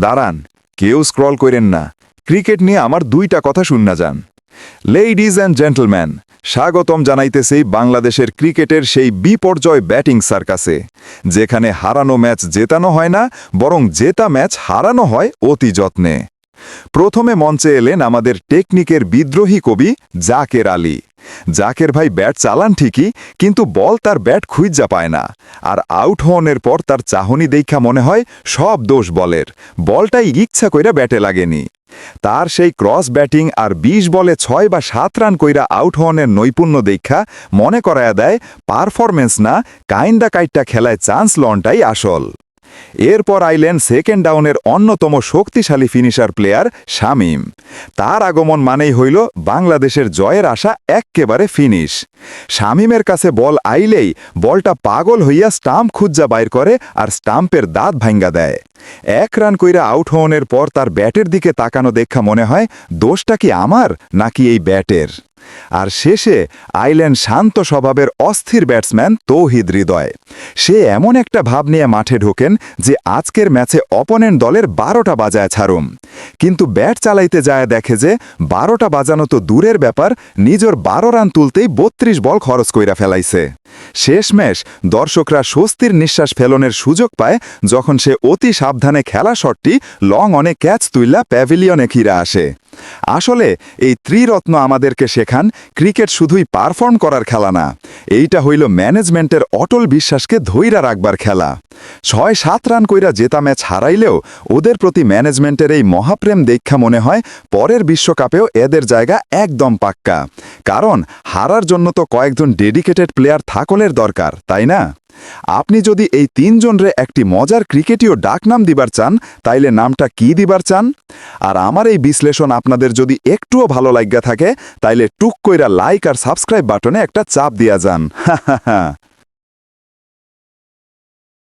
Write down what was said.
দাঁড়ান, কেউ স্ক্রল করেন না। ক্রিকেট নিয়ে আমার দুইটা কথা শুননা যান। লেডিজ অ্যান্ড জেন্টলম্যান, স্বাগতম জানাইতেছি বাংলাদেশের ক্রিকেটের সেই বিপর্যয় ব্যাটিং সার্কাসে, যেখানে হারানো ম্যাচ জেতানো হয় না, বরং জেতা ম্যাচ হারানো হয় অতি যত্নে। প্রথমে মঞ্চে এলেন আমাদের টেকনিকের বিদ্রোহী কবি জাকের আলী। জাকের ভাই ব্যাট চালান ঠিকই, কিন্তু বল তার ব্যাট খুঁজা পায় না। আর আউট হওয়ার পর তার চাহনি দেখা মনে হয় সব দোষ বলের, বলটাই ইচ্ছা কইরা ব্যাটে লাগেনি। তার সেই ক্রস ব্যাটিং আর ২০ বলে ৬ বা ৭ রান কইরা আউট হওয়ার নৈপুণ্য দেখা মনে করায়া দেয় পারফরমেন্স না, কাইন্দা কাইটটা খেলায় চান্স লনটাই আসল। এরপর আইলেন সেকেন্ড ডাউনের অন্যতম শক্তিশালী ফিনিশার প্লেয়ার শামীম। তার আগমন মানেই হইল বাংলাদেশের জয়ের আশা এক্কেবারে ফিনিশ। শামীমের কাছে বল আইলেই বলটা পাগল হইয়া স্টাম্প খুঁজা বাইর করে আর স্টাম্পের দাঁত ভাঙ্গা দেয়। ১ রান কইরা আউট হওয়ার পর তার ব্যাটের দিকে তাকানো দেখা মনে হয় দোষটা কি আমার নাকি এই ব্যাটের। আর শেষে আইলেন শান্ত স্বভাবের অস্থির ব্যাটসম্যান তৌহিদ হৃদয়। সে এমন একটা ভাব নিয়ে মাঠে ঢোকেন যে আজকের ম্যাচে অপোনেন্ট দলের ১২টা বাজায় ছাড়ুম। কিন্তু ব্যাট চালাইতে যায় দেখে যে ১২টা বাজানো তো দূরের ব্যাপার, নিজের ১২ রান তুলতেই ৩২ বল খরচ কইরা ফেলাইছে। শেষমেশ দর্শকরা স্বস্তির নিঃশ্বাস ফেলনের সুযোগ পায় যখন সে অতি সাবধানে খেলা শটটি লং অনে ক্যাচ তুইলা প্যাভিলিয়নে ফিরে আসে। আসলে এই ত্রিরত্ন আমাদেরকে শেখান ক্রিকেট শুধুই পারফর্ম করার খেলা না, এইটা হইল ম্যানেজমেন্টের অটল বিশ্বাসকে ধইরা রাখবার খেলা। ৬-৭ রান কইরা জেতা ম্যাচ হারাইলেও ওদের প্রতি ম্যানেজমেন্টের এই মহাপ্রেম দেখা মনে হয় পরের বিশ্বকাপেও এদের জায়গা একদম পাক্কা। কারণ হারার জন্য তো কয়েকজন ডেডিকেটেড প্লেয়ার থাকলের দরকার, তাই না? আপনি যদি এই ৩ জনরে একটি মজার ক্রিকেটীয় ডাকনাম দিবার চান, তাইলে নামটা কি দিবার চান? আর আমার এই বিশ্লেষণ আপনাদের যদি একটুও ভালো লাগা থাকে, তাইলে টুক কইরা লাইক আর সাবস্ক্রাইব বাটনে একটা চাপ দিয়া যান। হা হা হা।